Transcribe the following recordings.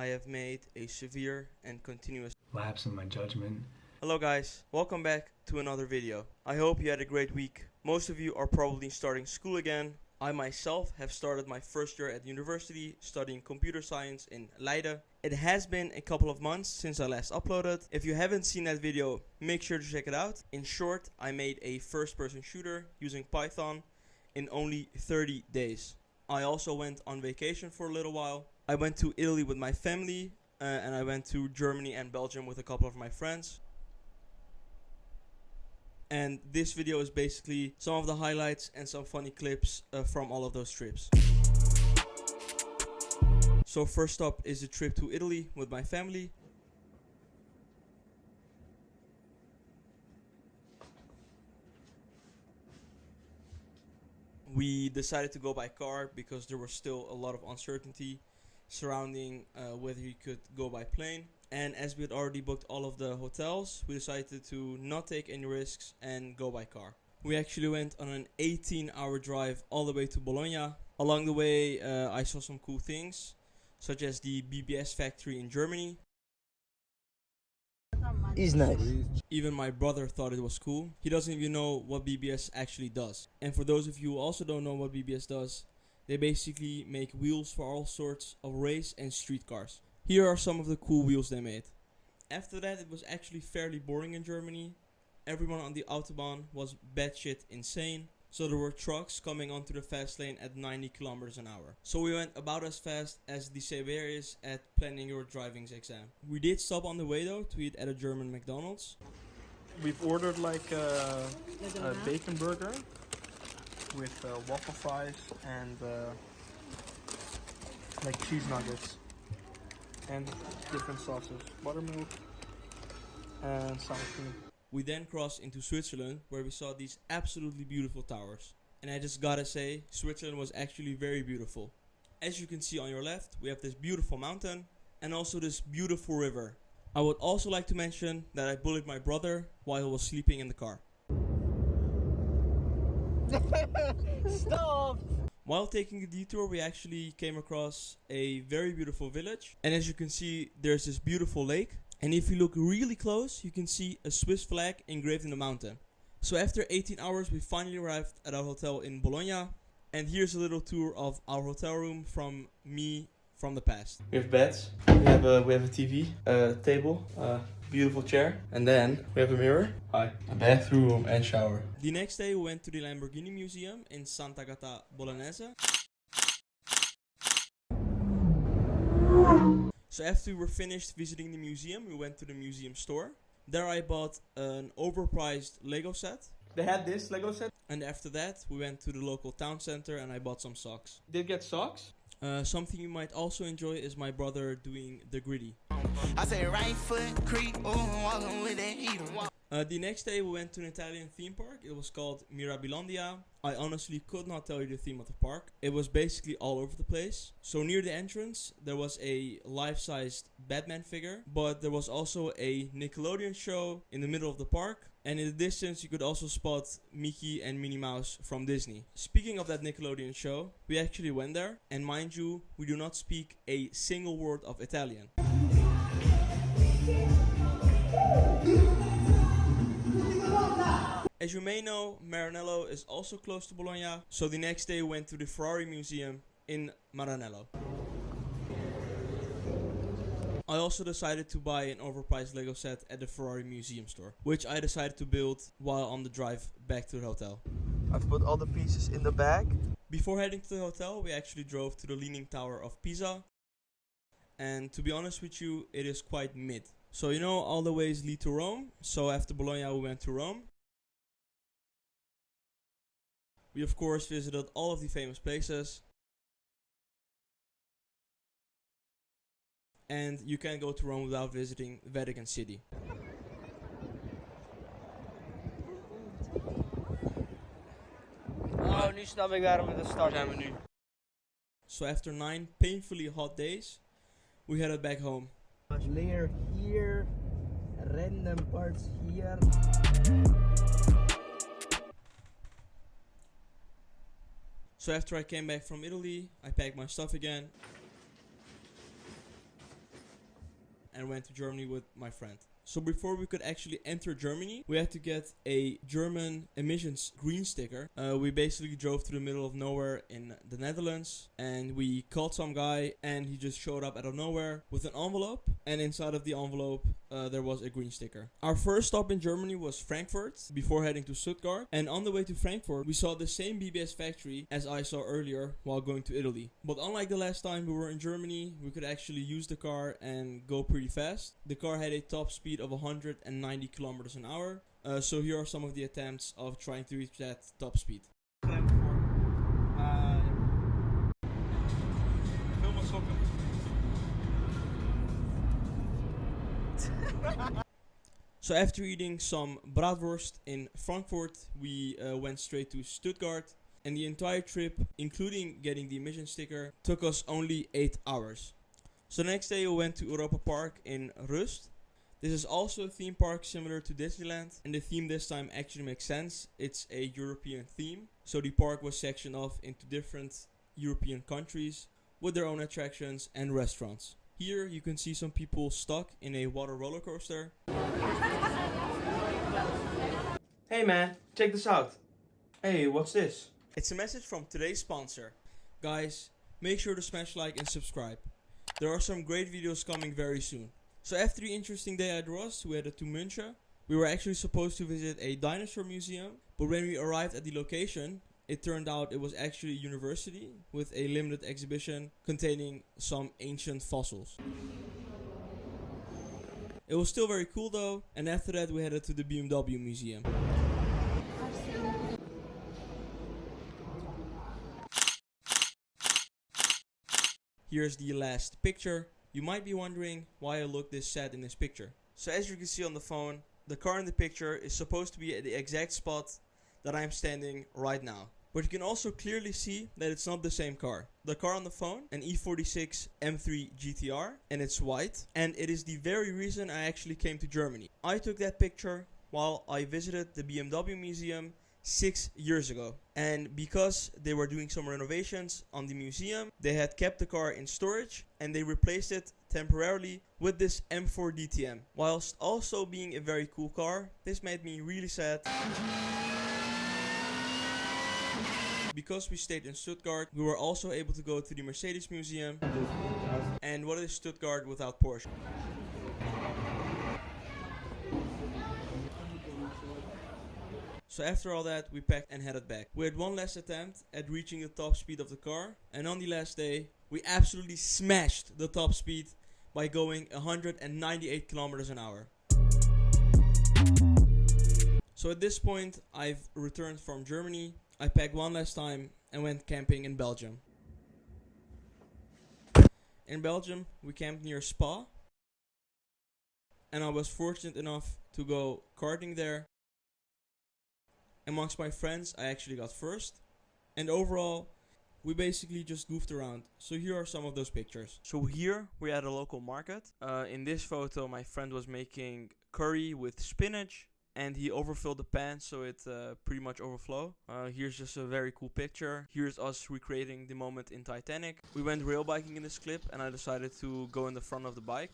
I have made a severe and continuous lapse in my judgment. Hello guys, welcome back to another video. I hope you had a great week. Most of you are probably starting school again. I myself have started my first year at university studying computer science in Leiden. It has been a couple of months since I last uploaded. If you haven't seen that video, make sure to check it out. In short, I made a first-person shooter using Python in only 30 days. I also went on vacation for a little while. I went to Italy with my family and I went to Germany and Belgium with a couple of my friends. And this video is basically some of the highlights and some funny clips from all of those trips. So first up is a trip to Italy with my family. We decided to go by car because there was still a lot of uncertainty surrounding whether you could go by plane. And as we had already booked all of the hotels, we decided to not take any risks and go by car. We actually went on an 18-hour drive all the way to Bologna. Along the way, I saw some cool things, such as the BBS factory in Germany. Is nice. Even my brother thought it was cool. He doesn't even know what BBS actually does. And for those of you who also don't know what BBS does, they basically make wheels for all sorts of race and street cars. Here are some of the cool wheels they made. After that, it was actually fairly boring in Germany. Everyone on the Autobahn was batshit insane. So there were trucks coming onto the fast lane at 90 kilometers an hour. So we went about as fast as the CBR is at planning your driving exam. We did stop on the way though to eat at a German McDonald's. We've ordered like a bacon burger with waffle fries and like cheese nuggets. And different sauces, buttermilk and sour cream. We then crossed into Switzerland where we saw these absolutely beautiful towers. And I just gotta say, Switzerland was actually very beautiful. As you can see on your left, we have this beautiful mountain and also this beautiful river. I would also like to mention that I bullied my brother while he was sleeping in the car. Stop! While taking the detour, we actually came across a very beautiful village. And as you can see, there's this beautiful lake. And if you look really close, you can see a Swiss flag engraved in the mountain. So after 18 hours, we finally arrived at our hotel in Bologna. And here's a little tour of our hotel room from me from the past. We have beds, we have a TV, a table, a beautiful chair, and then we have a mirror, a bathroom and shower. The next day we went to the Lamborghini Museum in Sant'Agata Bolognese. So after we were finished visiting the museum, we went to the museum store. There I bought an overpriced Lego set. They had this Lego set. And after that we went to the local town center and I bought some socks. Did you get socks? Something you might also enjoy is my brother doing the gritty. I say right foot creep, walking with that heater. The next day we went to an Italian theme park. It was called Mirabilandia. I honestly could not tell you the theme of the park. It was basically all over the place. So near the entrance there was a life-sized Batman figure, but there was also a Nickelodeon show in the middle of the park. And in the distance you could also spot Mickey and Minnie Mouse from Disney. Speaking of that Nickelodeon show, we actually went there. And mind you, we do not speak a single word of Italian. As you may know, Maranello is also close to Bologna. So the next day we went to the Ferrari Museum in Maranello. I also decided to buy an overpriced Lego set at the Ferrari Museum store, which I decided to build while on the drive back to the hotel. I've put all the pieces in the bag. Before heading to the hotel, we actually drove to the Leaning Tower of Pisa. And to be honest with you, it is quite mid. So you know all the ways lead to Rome. So after Bologna we went to Rome. We of course visited all of the famous places. And you can't go to Rome without visiting Vatican City. Oh, nu snap ik waarom we de start Zijn we nu. So after 9 painfully hot days, we headed back home. Layer here, random parts here. So after I came back from Italy, I packed my stuff again. and went to Germany with my friend. So before we could actually enter Germany, we had to get a German emissions green sticker. We basically drove through the middle of nowhere in the Netherlands, and we called some guy, and he just showed up out of nowhere with an envelope, and inside of the envelope there was a green sticker. Our first stop in Germany was Frankfurt before heading to Stuttgart, and on the way to Frankfurt we saw the same BBS factory as I saw earlier while going to Italy. But unlike the last time we were in Germany, we could actually use the car and go pretty fast. The car had a top speed of 190 kilometers an hour. So here are some of the attempts of trying to reach that top speed. So after eating some bratwurst in Frankfurt, we went straight to Stuttgart, and the entire trip, including getting the emission sticker, took us only 8 hours. So the next day we went to Europa Park in Rust. This is also a theme park similar to Disneyland, and the theme this time actually makes sense. It's a European theme, so the park was sectioned off into different European countries with their own attractions and restaurants. Here you can see some people stuck in a water roller coaster. Hey man, check this out. Hey, what's this? It's a message from today's sponsor. Guys, make sure to smash like and subscribe. There are some great videos coming very soon. So after the interesting day at Rust, we headed to München. We were actually supposed to visit a dinosaur museum, but when we arrived at the location, it turned out it was actually a university with a limited exhibition containing some ancient fossils. It was still very cool though, and after that we headed to the BMW museum. Here's the last picture. You might be wondering why I look this sad in this picture. So as you can see on the phone, the car in the picture is supposed to be at the exact spot that I am standing right now. But you can also clearly see that it's not the same car. The car on the phone, an E46 M3 GTR, and it's white. And it is the very reason I actually came to Germany. I took that picture while I visited the BMW museum 6 years ago, and because they were doing some renovations on the museum, they had kept the car in storage and they replaced it temporarily with this M4 DTM. Whilst also being a very cool car, this made me really sad. Because we stayed in Stuttgart, we were also able to go to the Mercedes museum. And what is Stuttgart without Porsche? So after all that, we packed and headed back. We had one last attempt at reaching the top speed of the car, and on the last day, we absolutely smashed the top speed by going 198 kilometers an hour. So at this point, I've returned from Germany. I packed one last time and went camping in Belgium. In Belgium, we camped near Spa, and I was fortunate enough to go karting there. Amongst my friends, I actually got first, and overall, we basically just goofed around. So here are some of those pictures. So here we're at a local market. In this photo, my friend was making curry with spinach, and he overfilled the pan so it pretty much overflowed. Here's just a very cool picture. Here's us recreating the moment in Titanic. We went rail biking in this clip, and I decided to go in the front of the bike.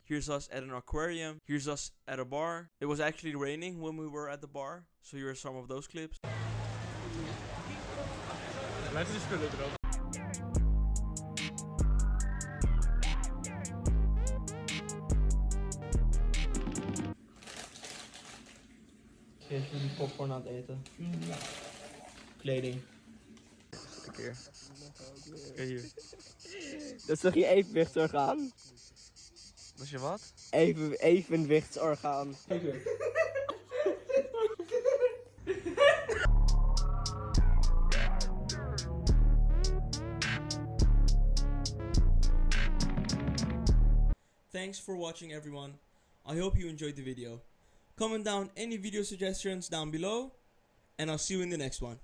Here's us at an aquarium. Here's us at a bar. It was actually raining when we were at the bar. So here are some of those clips. Ik ben die popcorn aan het eten. Kleding. Kijk hier. Dat is toch je evenwichtsorgaan? Dat is je wat? Evenwichtsorgaan. Thanks for watching everyone. I hope you enjoyed the video. Comment down any video suggestions down below, and I'll see you in the next one.